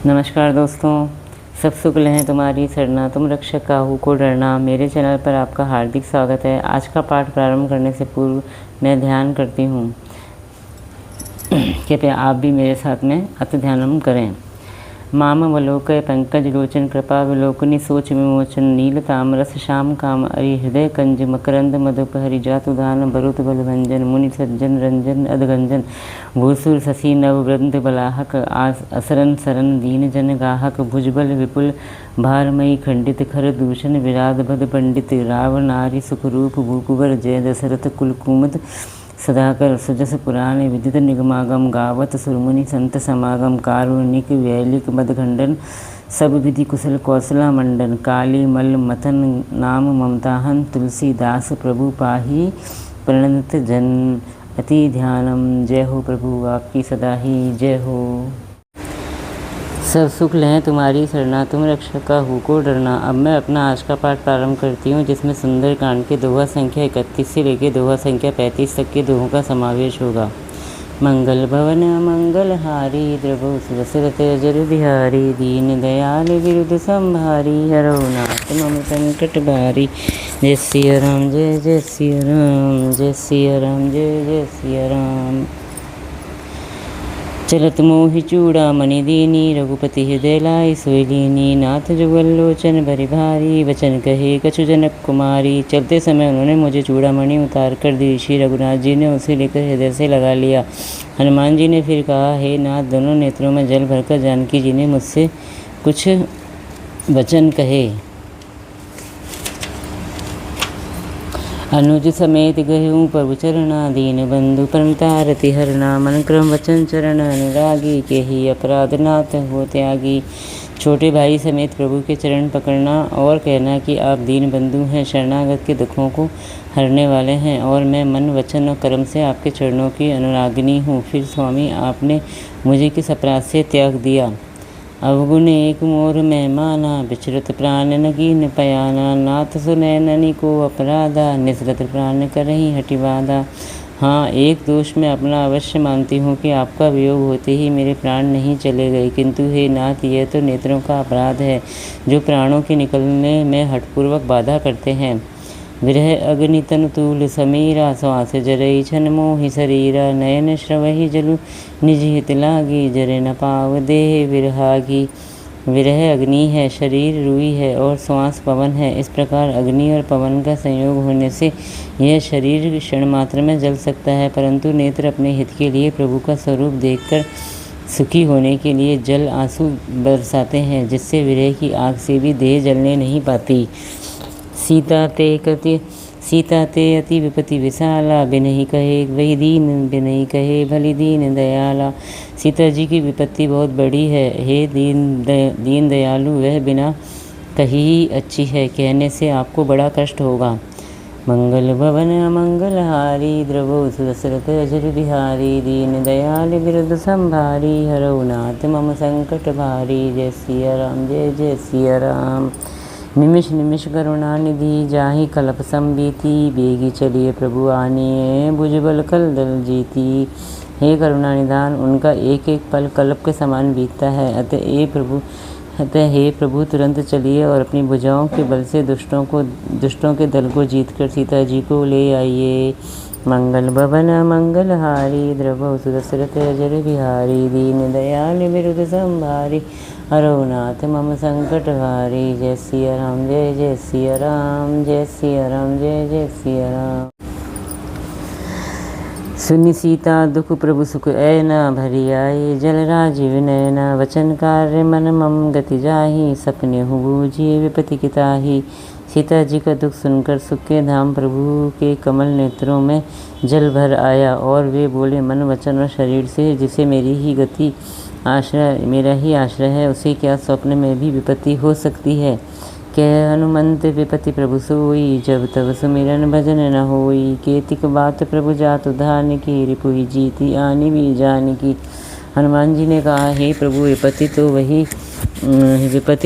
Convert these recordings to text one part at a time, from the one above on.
नमस्कार दोस्तों, सब शुक्ल हैं तुम्हारी सरना, तुम रक्षक काहू को डरना। मेरे चैनल पर आपका हार्दिक स्वागत है। आज का पाठ प्रारंभ करने से पूर्व मैं ध्यान करती हूँ, कृपया आप भी मेरे साथ में अति ध्यानम करें। मामवलोकय पंकज लोचन कृपा विलोकनी सोच विमोचन नील तामरस श्याम काम अरि हृदय कंज मकरंद मधुपहरि जातुदान बरुत बलभंजन मुनि सज्जन रंजन अधगंजन भूसुर शशि नववृंद बलाहक असरन सरन दीन जन गाहक भुजबल विपुल भारमयी खंडित खर दूषण विराध भद पंडित राव नारी सुखरूप भूकुवर जय दशरथ कुलकुमद सदाकर सुजस पुराण विदित निगमागम गावत सुरमुनि संत समागम कारुणिक वैलिक मदखंडन सब विधि कुशल कौशला मंडन काली मल मथन नाम ममताहन तुलसीदास प्रभु पाही प्रणत जन अति ध्यानम। जय हो प्रभु आपकी सदा ही जय हो। सब सुख लें तुम्हारी सरना, तुम रक्षक का हूँ को डरना। अब मैं अपना आज का पाठ प्रारंभ करती हूँ, जिसमें सुंदरकांड के दोहा संख्या 31 से लेकर दोहा संख्या 35 तक के दोहों का समावेश होगा। मंगल भवन मंगल हारी द्रभु दशरथ अजर बिहारी दीन दयाल विरुद्ध संभारी हरौ नाथ मम संकट भारी। जय सिया राम जय जय सिया राम, जय सिया राम जय जय सिया राम। चलत मोहि चूड़ामणि दीनी रघुपति हृदय लाई सोयलीनी नाथ जुगल लोचन भरि भारी वचन कहे कछु जनक कुमारी। चलते समय उन्होंने मुझे चूड़ामणि उतार कर दी। श्री रघुनाथ जी ने उसे लेकर हृदय से लगा लिया। हनुमान जी ने फिर कहा, हे नाथ, दोनों नेत्रों में जल भरकर जानकी जी ने मुझसे कुछ वचन कहे। अनुज समेत गहूँ प्रभु चरणा दीन बंधु प्रणतारति हरना। मन क्रम वचन चरण अनुरागी के ही अपराध नाथ हो त्यागी। छोटे भाई समेत प्रभु के चरण पकड़ना और कहना कि आप दीन बंधु हैं, शरणागत के दुखों को हरने वाले हैं और मैं मन वचन और कर्म से आपके चरणों की अनुरागिनी हूँ। फिर स्वामी आपने मुझे किस अपराध से त्याग दिया। अवगुण एक मोर मेहमाना विचरत प्राण नगीन पयाना। नाथ सुनैननी को अपराधा निसरत प्राण करही हटिवादा। हाँ, एक दोष मैं अपना अवश्य मानती हूँ कि आपका वियोग होते ही मेरे प्राण नहीं चले गए, किंतु हे नाथ, यह तो नेत्रों का अपराध है जो प्राणों के निकलने में हठपूर्वक बाधा करते हैं। विरह अग्नि तनु तूल समीरा श्वास जरई छन मोहि शरीरा। नयन श्रवहि जलु निज हित लागी जरे न पाव देह विरहागी। विरह अग्नि है, शरीर रुई है और श्वास पवन है। इस प्रकार अग्नि और पवन का संयोग होने से यह शरीर क्षण मात्र में जल सकता है, परंतु नेत्र अपने हित के लिए प्रभु का स्वरूप देखकर सुखी होने के लिए जल आंसू बरसाते हैं, जिससे विरह की आग से भी देह जलने नहीं पाती। सीता ते अति विपति विशाला बिनहि कहे वही दीन बिनहि कहे भली दीन दयाला। सीता जी की विपत्ति बहुत बड़ी है, हे दीन दयालु, वह बिना कही ही अच्छी है, कहने से आपको बड़ा कष्ट होगा। मंगल भवन मंगल हारी द्रवो दशरथ अजर बिहारी दीन दयाल विरुद्ध संभारी हरौ नाथ मम संकट भारी। जय सिया राम जय जय सिया राम। निमिष निमिष करुणा निधि जाहि कल्प संबीती। बेगी चलिए प्रभु आनिए भुजबल कल दल जीती। हे करुणा निधान, उनका एक एक पल कल्प के समान बीतता है। अतः हे प्रभु तुरंत चलिए और अपनी भुजाओं के बल से दुष्टों के दल को जीतकर सीता जी को ले आइए। मंगल भवन मंगल हारी द्रवो दशरथ अजर बिहारी दीन दयाल विरुद्ध संभारी हरौ नाथ मम संकट हारी। जय सिया राम जय जय सिया राम, जय सिया राम जय जय सिया राम। सुनि सीता दुख प्रभु सुख ऐना भरी आई। जल राजीव नयना वचन कार्य मन मम गति जाहि। सपने हूँ बूझिए विपति किताही। सीता जी का दुख सुनकर सुख के धाम प्रभु के कमल नेत्रों में जल भर आया और वे बोले, मन वचन और शरीर से जिसे मेरा ही आश्रय है, उसे क्या स्वप्न में भी विपत्ति हो सकती है। कह हनुमंत विपत्ति प्रभु सोई, जब तब सुमिरन भजन न होई। केतिक बात प्रभु जात उधान की, रिपुहि जीती आनी भी जान की। हनुमान जी ने कहा, हे प्रभु, विपत्ति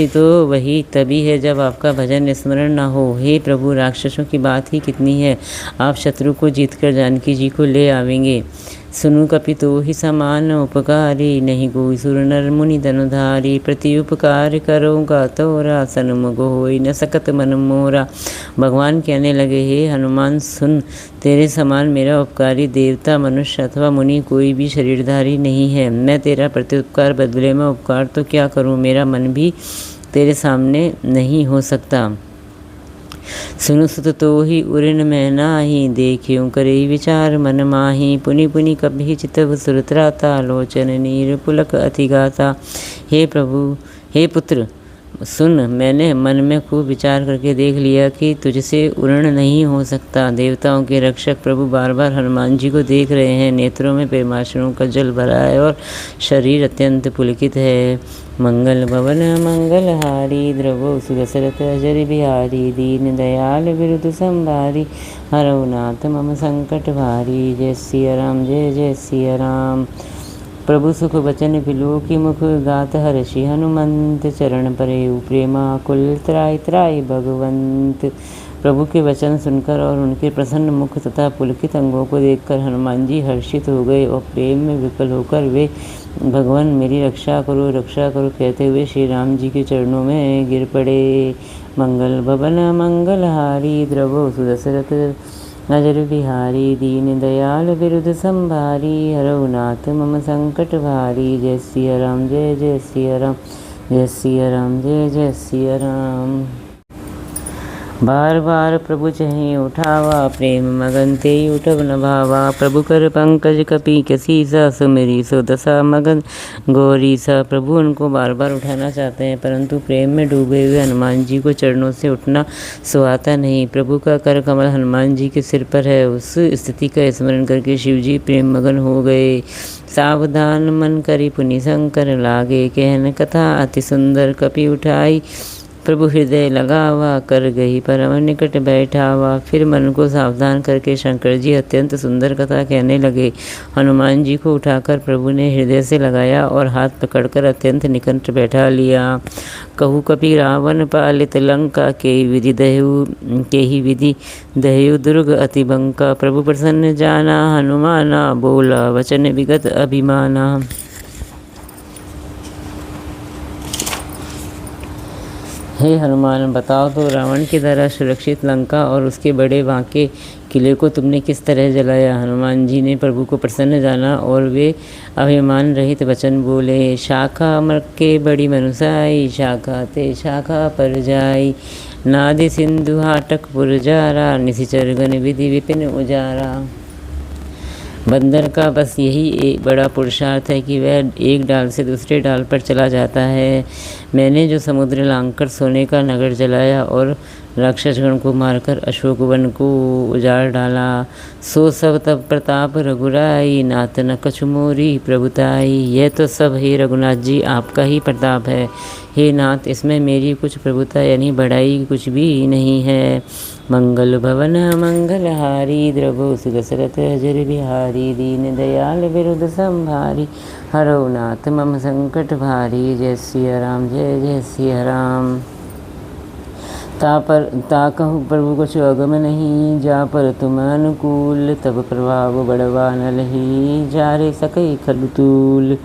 तो वही तभी है जब आपका भजन स्मरण न हो। हे प्रभु, राक्षसों की बात ही कितनी है, आप शत्रु को जीतकर जानकी जी को ले आवेंगे। सुनु कपितो ही समान उपकारी, नहीं कोई सुर नर मुनि धनुधारी। प्रति उपकार करोगा तोरा, सन्मुख होई न सकत मन मोरा। भगवान कहने लगे, हे हनुमान सुन, तेरे समान मेरा उपकारी देवता, मनुष्य अथवा मुनि कोई भी शरीरधारी नहीं है। मैं तेरा प्रत्युपकार बदले में उपकार तो क्या करूं, मेरा मन भी तेरे सामने नहीं हो सकता। सुनु सुत तो ही उरिन मैं नाही, देखियो करे विचार मन माही। पुनि पुनि कभी चितव सुरत्राता, लोचन नीर पुलक अतिगाता। हे प्रभु, हे पुत्र सुन, मैंने मन में खूब विचार करके देख लिया कि तुझसे उरण नहीं हो सकता। देवताओं के रक्षक प्रभु बार बार हनुमान जी को देख रहे हैं। नेत्रों में प्रेमाश्रुओं का जल भरा है और शरीर अत्यंत पुलकित है। मंगल भवन मंगलहारी, द्रवो सुदशरथ अजर बिहारी। दीन दयाल विरुद्ध संभारी, हरौ नाथ मम संकट भारी। जय सिया राम, जय जय सिया राम। प्रभु सुख वचन बिलो की मुख, गात हर्षि हनुमंत। चरण परे प्रेमा कुल, त्राय त्राय भगवंत। प्रभु के वचन सुनकर और उनके प्रसन्न मुख तथा पुलकित अंगों को देखकर हनुमान जी हर्षित हो गए और प्रेम में विफल होकर वे भगवान मेरी रक्षा करो कहते हुए श्री राम जी के चरणों में गिर पड़े। मंगल भवन मंगलहारी, द्रवो सुदशरथ अजर बिहारी। दीन दयाल विरुद्ध संभारी, हरौ नाथ मम संकट भारी। जय सिया राम, जय जय सिया राम, जय सिया राम, जय जय सिया राम। बार बार प्रभु चहि उठावा, प्रेम मगन ते उठब न भावा। प्रभु कर पंकज कपि कसीसा, सुमिरी सो दशा मगन गौरीसा। प्रभु उनको बार बार उठाना चाहते हैं, परंतु प्रेम में डूबे हुए हनुमान जी को चरणों से उठना सुहाता नहीं। प्रभु का कर कमल हनुमान जी के सिर पर है। उस स्थिति का स्मरण करके शिव जी प्रेम मगन हो गए। सावधान मन करी पुनि शंकर लागे, कहन कथा अति सुंदर कपि उठाई। प्रभु हृदय लगावा, कर गई परम निकट बैठावा। फिर मन को सावधान करके शंकर जी अत्यंत सुंदर कथा कहने लगे। हनुमान जी को उठाकर प्रभु ने हृदय से लगाया और हाथ पकड़कर अत्यंत निकट बैठा लिया। कहु कपि रावण पालित लंका, के ही विधि दह्यु दुर्ग अति बंका। प्रभु प्रसन्न जाना हनुमाना, बोला वचन विगत अभिमाना। हे हनुमान, बताओ तो रावण की तरह सुरक्षित लंका और उसके बड़े बांके किले को तुमने किस तरह जलाया। हनुमान जी ने प्रभु को प्रसन्न जाना और वे अभिमान रहित वचन बोले। शाखा अमर के बड़ी मनुसाई, शाखा ते शाखा पर जाई। नादि सिंधु हाटक पुरजारा, निशिचर गण विधि विपिन उजारा। बंदर का बस यही एक बड़ा पुरुषार्थ है कि वह एक डाल से दूसरे डाल पर चला जाता है। मैंने जो समुद्र लांघकर सोने का नगर जलाया और राक्षसगण को मारकर अशोक वन को उजाड़ डाला, सो सब तब प्रताप रघुराई। नाथ न कछु मोरी प्रभुताई। यह तो सब हे रघुनाथ जी आपका ही प्रताप है। हे नाथ, इसमें मेरी कुछ प्रभुता यानी बढ़ाई कुछ भी नहीं है। मंगल भवन मंगलहारी, द्रवो सुदशरथ अजर बिहारी। दीन दयाल विरुद्ध संभारी, हरौ नाथ मम संकट भारी। जय सिया राम, जय जय सिया राम। ता कहु प्रभु कुछ अगम नहीं, जा पर तुम अनुकूल। तब प्रभाव बड़वा न लही, जारे सकै खलुतूल।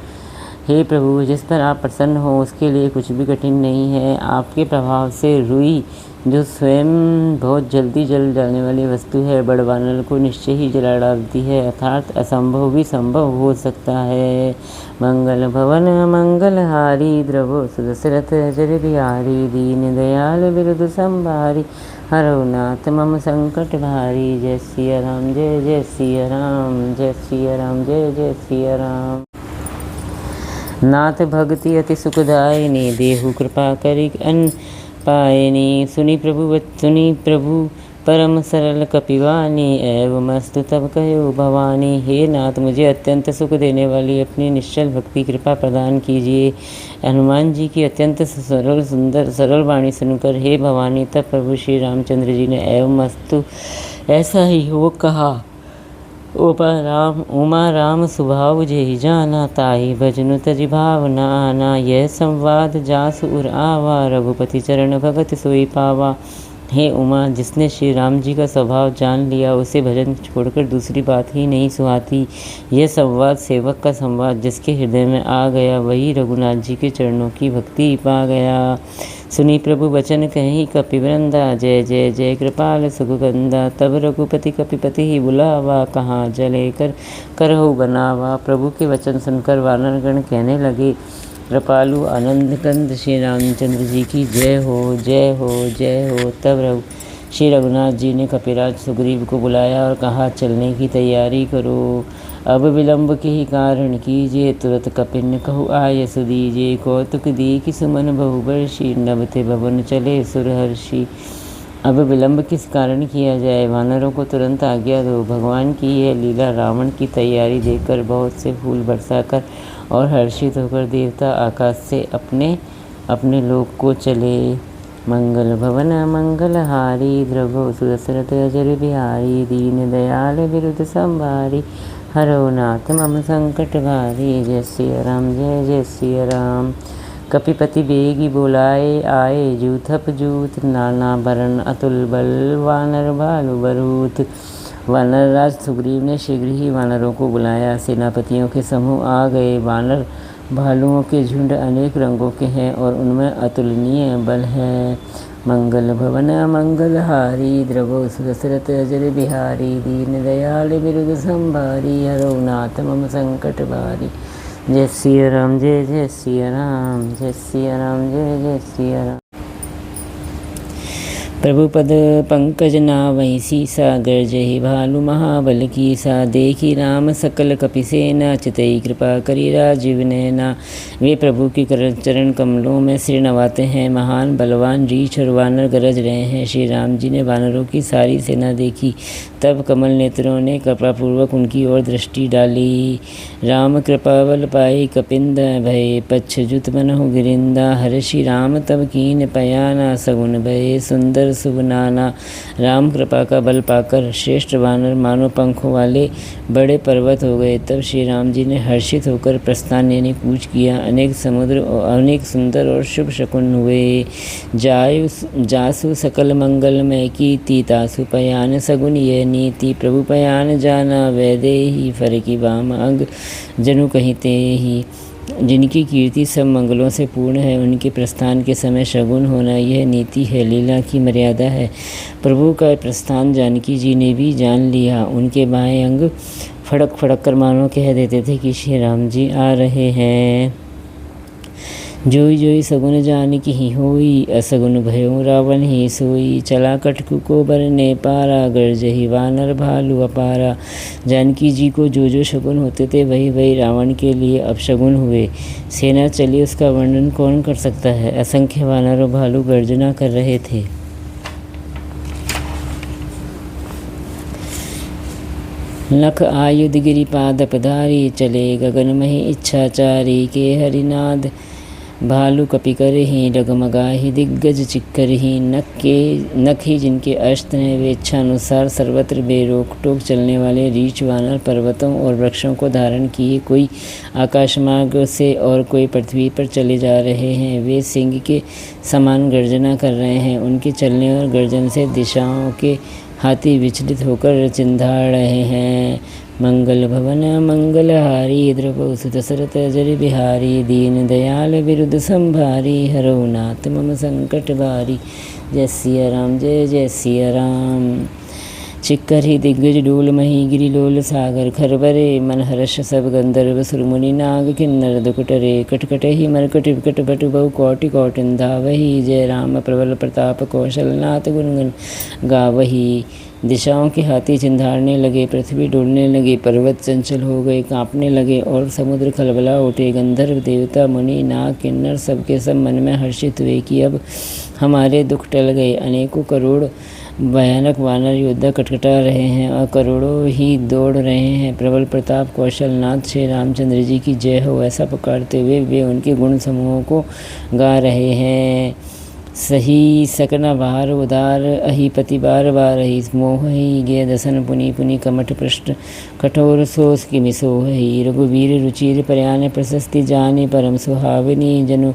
हे प्रभु, जिस पर आप प्रसन्न हो उसके लिए कुछ भी कठिन नहीं है। आपके प्रभाव से रुई, जो स्वयं बहुत जल्दी जल जाने वाली वस्तु है, बड़वानल को निश्चय ही जला डालती है। अर्थात असंभव भी संभव हो सकता है। मंगल भवन मंगलहारी, द्रवो सुदशरथ अजर बिहारी। दीन दयाल विरुद्ध संभारी, हरौ नाथ मम संकट भारी। जय सिया राम, जय जय सिया राम, जय सिया राम, जय जय सिया राम। नाथ भक्ति अति सुखदायिनी, देहु कृपा करि अन पायनी। सुनी प्रभु परम सरल कपिवानी, एवं अस्तु तब कहो भवानी। हे नाथ, मुझे अत्यंत सुख देने वाली अपनी निश्चल भक्ति कृपा प्रदान कीजिए। हनुमान जी की अत्यंत सरल वाणी सुनकर हे भवानी, तब प्रभु श्री रामचंद्र जी ने एवं अस्तु ऐसा ही हो कहा। उमा राम स्वभाव जेहि जाना, ताहि भजनु तजि भावना आना। यह संवाद जासु उर आवा, रघुपति चरण भगत सोई पावा। हे उमा, जिसने श्री राम जी का स्वभाव जान लिया उसे भजन छोड़कर दूसरी बात ही नहीं सुहाती। यह संवाद सेवक का संवाद जिसके हृदय में आ गया वही रघुनाथ जी के चरणों की भक्ति पा गया। सुनी प्रभु वचन कहीं कपिवृंदा, जय जय जय कृपाल सुगंधा। तब रघुपति कपिपति ही बुलावा, कहाँ जले कर करहु बनावा। प्रभु के वचन सुनकर वानरगण कहने लगे, कृपालु आनंद कंद श्री रामचंद्र जी की जय हो जय हो जय हो। तब श्री रघुनाथ जी ने कपिराज सुग्रीव को बुलाया और कहा, चलने की तैयारी करो। अब विलंब के ही कारण कीजिए, तुरंत कपिन कहु आय सुदीजिए। कौतुक दी सुमन बहुबर्षी, नभते भवन चले सुरहर्षि। अब विलंब किस कारण किया जाए, वानरों को तुरंत आज्ञा दो। भगवान की यह लीला रावण की तैयारी देखकर बहुत से फूल बरसाकर और हर्षित होकर देवता आकाश से अपने अपने लोक को चले। मंगल भवन मंगलहारी, द्रवो सुदशरथ अजर बिहारी। दीन दयाल विरुद्ध संभारी, हरो नाथ मम संकट भारी। जय सिया राम जय जय सिया राम। कपिपति बेगी बोलाए आए, जूथप जूथ नाना भरण अतुल बल। वानर भालु बरूथ। वानर राज सुग्रीव ने शीघ्र ही वानरों को बुलाया। सेनापतियों के समूह आ गए। वानर भालुओं के झुंड अनेक रंगों के हैं और उनमें अतुलनीय बल है। मंगल भवन मंगलहारी, द्रवो सुदशरथ अजर बिहारी। दीन दयाल विरुद्ध संभारी, हरो नाथ मम संकट भारी। जय सिया राम जय जय सिया राम, जय सिया राम जय जय सिया राम। प्रभु पद पंकज नावहि सीसा, गर्जहि भालु महाबल कीसा। देखी राम सकल कपिसेना, चितई कृपा करी राजीव नैना। वे प्रभु की चरण कमलों में सिर नवाते हैं। महान बलवान रीछ और वानर गरज रहे हैं। श्री राम जी ने वानरों की सारी सेना देखी, तब कमल नेत्रों ने कृपापूर्वक उनकी ओर दृष्टि डाली। राम कृपा बल पाई कपिंद, भय पच्छजुत मनहु गिरिंदा। हर्षि राम तब कीन पयाना, सगुन भय सुंदर शुभ नाना। राम कृपा का बल पाकर श्रेष्ठ वानर मानो पंखों वाले बड़े पर्वत हो गए। तब श्री राम जी ने हर्षित होकर प्रस्थान यानी कूच किया। अनेक सुंदर और शुभ शकुन हुए। जासु सकल मंगल में कीर्ति, तासु पयान सगुन ये नीति। प्रभु पयान जाना वैदेही, फर की वाम अंग जनु कहिते ही। जिनकी कीर्ति सब मंगलों से पूर्ण है, उनके प्रस्थान के समय शगुन होना यह नीति है, लीला की मर्यादा है। प्रभु का प्रस्थान जानकी जी ने भी जान लिया। उनके बाएं अंग फड़क फड़क कर मानो कह देते थे कि श्री राम जी आ रहे हैं। जोई जोई सगुन जानकी ही होई, असगुन भयो रावण ही सोई। चला कटकु को बरने पारा, गर्जहि वानर भालु अपारा। जानकी जी को जो जो शगुन होते थे वही वही रावण के लिए अपशगुन हुए। सेना चली उसका वर्णन कौन कर सकता है। असंख्य वानर और भालू गर्जना कर रहे थे। लख आयुध गिरिपाद पधारी, चले गगन मही इच्छाचारी। के हरिनाद भालू कपि करही, डगमगाही दिग्गज चिक्करही। नख ही जिनके अस्त्र हैं, वे इच्छानुसार सर्वत्र बेरोक टोक चलने वाले रीछ वानर पर्वतों और वृक्षों को धारण किए कोई आकाशमार्ग से और कोई पृथ्वी पर चले जा रहे हैं। वे सिंह के समान गर्जना कर रहे हैं। उनके चलने और गर्जन से दिशाओं के हाथी विचलित होकर चिंधाड़ रहे हैं। मंगल भवन मंगलहारी, द्रवो सुदशरथ अजर बिहारी। दीन दयाल विरुद्ध संभारी, हरो नाथ मम संकट भारी। जय सिया राम जय जय सिया राम। चिक्कर ही दिग्गज डोल मही, गिरिलोल सागर खरबरे। मन हर्ष सब गंधर्व सुरमुनि नाग किन्नर दुकटरे। कटकट ही मरकट विकट भटु बहु कोटि कौटिन धावही। जय राम प्रबल प्रताप कौशलनाथ गुणगन गावही। दिशाओं के हाथी चिंधारने लगे, पृथ्वी डोलने लगी, पर्वत चंचल हो गए, कांपने लगे और समुद्र खलबला उठे। गंधर्व देवता मुनि नाग किन्नर सबके सब मन में हर्षित हुए कि अब हमारे दुख टल गए। अनेकों करोड़ भयानक वानर योद्धा कटकटा रहे हैं और करोड़ों ही दौड़ रहे हैं। प्रबल प्रताप कौशलनाथ श्री रामचंद्र जी की जय हो ऐसा पुकारते हुए वे उनके गुण समूहों को गा रहे हैं। सही सकना बार उदार, अहि पति बार बार ही। मोह ही गे दसन पुनि पुनि, कमठ पृष्ठ कठोर सोस की मिसोह ही। रघुवीर रुचिर प्रयाण, प्रशस्ति जाने परम सुहावनी। जनु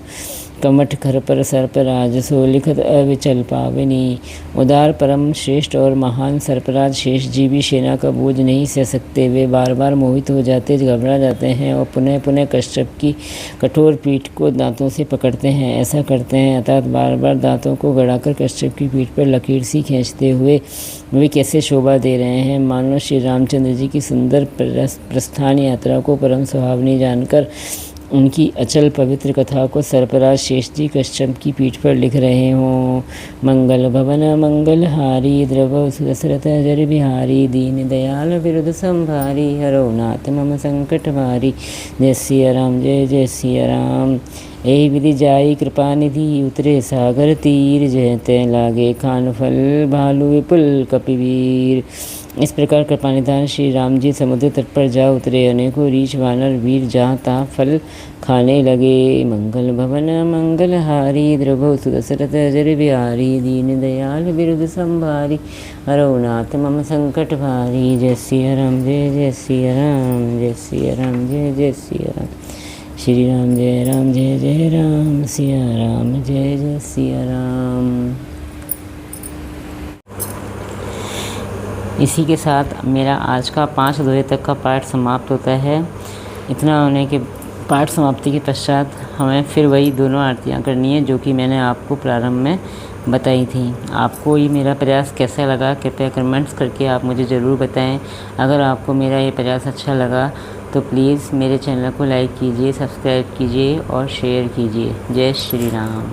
कमठ घर पर सर्पराज सो लिखत अविचल पावनी। उदार परम श्रेष्ठ और महान सर्पराज शेष जी भी सेना का बोझ नहीं सह सकते। वे बार बार मोहित हो जाते, घबरा जाते हैं और पुनः पुनः कश्यप की कठोर पीठ को दांतों से पकड़ते हैं। ऐसा करते हैं अर्थात बार बार दांतों को गड़ाकर कश्यप की पीठ पर लकीर सी खींचते हुए वे कैसे शोभा दे रहे हैं। मानो श्री रामचंद्र जी की सुंदर प्रस्थान यात्रा को परम सुहावनी जानकर उनकी अचल पवित्र कथा को सर्पराज शेष जी कश्यप की पीठ पर लिख रहे हों। मंगल भवन मंगल हारी द्रव सुदशरथ जर बिहारी दीन दयाल विरुद्ध संभारी हरो नाथ मम संकट भारी। जय सिया राम जय जय सिया राम। यही विधि जाई कृपा निधि उतरे सागर तीर जय तय लागे खान फल भालू विपुल कपिवीर। इस प्रकार कृपानिधान श्री राम जी समुद्र तट पर जा उतरे। अनेकों रीछ वानर वीर जहाँ तहाँ फल खाने लगे। मंगल भवन मंगल हारी द्रभो सुदशरथ जर बिहारी दीन दयाल बिरुद संभारी हरो नाथ मम संकट भारी। जय सिया राम जय जय सिया राम जय सिया राम जय जय सिया राम। श्री राम जय राम सिया राम जय जय सिया राम। इसी के साथ मेरा आज का 5 दोहे तक का पाठ समाप्त होता है। इतना होने के पाठ समाप्ति के पश्चात हमें फिर वही दोनों आरतियाँ करनी है जो कि मैंने आपको प्रारंभ में बताई थी। आपको ये मेरा प्रयास कैसा लगा कृपया कमेंट्स करके आप मुझे ज़रूर बताएं। अगर आपको मेरा ये प्रयास अच्छा लगा तो प्लीज़ मेरे चैनल को लाइक कीजिए, सब्सक्राइब कीजिए और शेयर कीजिए। जय श्री राम।